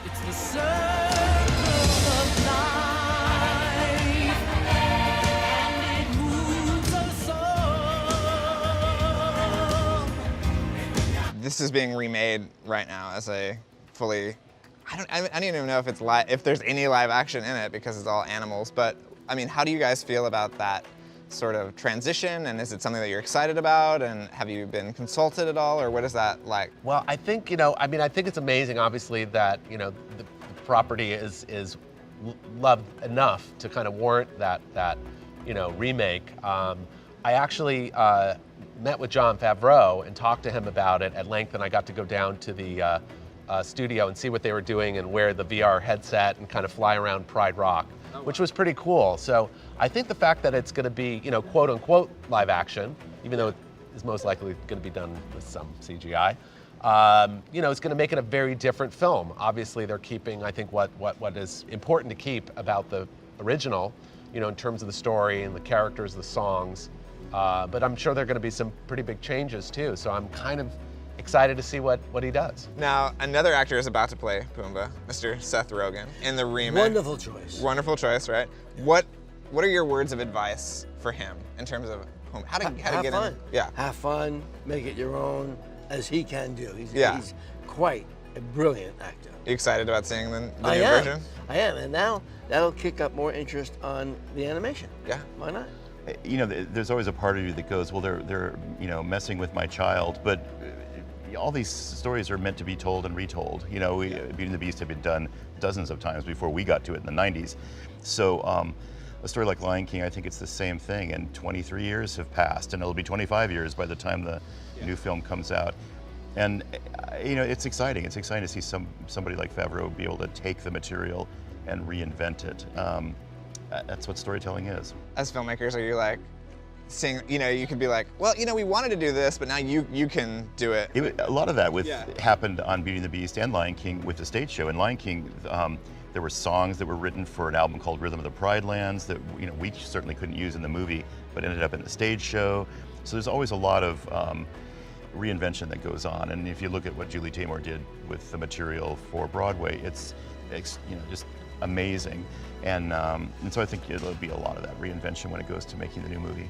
It's the circle of life, and it moves us all. This is being remade right now as a fully, I don't even know if it's live, if there's any live action in it because it's all animals, but I mean, how do you guys feel about that sort of transition, and is it something that you're excited about, and have you been consulted at all, or what is that like? Well, I think, I think it's amazing, obviously, that, the property is loved enough to kind of warrant that remake. I actually met with Jon Favreau and talked to him about it at length, and I got to go down to the studio and see what they were doing and wear the VR headset and kind of fly around Pride Rock, which was pretty cool. So I think the fact that it's going to be, quote unquote live action, even though it is most likely going to be done with some CGI, it's going to make it a very different film. Obviously, they're keeping, I think, what is important to keep about the original, in terms of the story and the characters, the songs. But I'm sure there are going to be some pretty big changes too. So I'm kind of excited to see what he does. Now, another actor is about to play Pumbaa, Mr. Seth Rogen, in the remake. Wonderful choice. Wonderful choice, right? Yeah. What are your words of advice for him in terms of how to get fun. in? Yeah. Have fun, make it your own, as he can do. He's quite a brilliant actor. You excited about seeing the new version? I am, and now that'll kick up more interest on the animation. Yeah. Why not? There's always a part of you that goes, well, they're messing with my child, but all these stories are meant to be told and retold. Beauty and the Beast had been done dozens of times before we got to it in the 90s. So a story like Lion King, I think it's the same thing, and 23 years have passed, and it'll be 25 years by the time the new film comes out. And it's exciting. It's exciting to see somebody like Favreau be able to take the material and reinvent it. That's what storytelling is. As filmmakers, are you like seeing, you could be like, well, we wanted to do this, but now you can do it. A lot of that happened on Beauty and the Beast and Lion King with the stage show. In Lion King, there were songs that were written for an album called Rhythm of the Pride Lands that we certainly couldn't use in the movie, but ended up in the stage show. So there's always a lot of reinvention that goes on. And if you look at what Julie Taymor did with the material for Broadway, it's just amazing. And so I think it'll be a lot of that reinvention when it goes to making the new movie.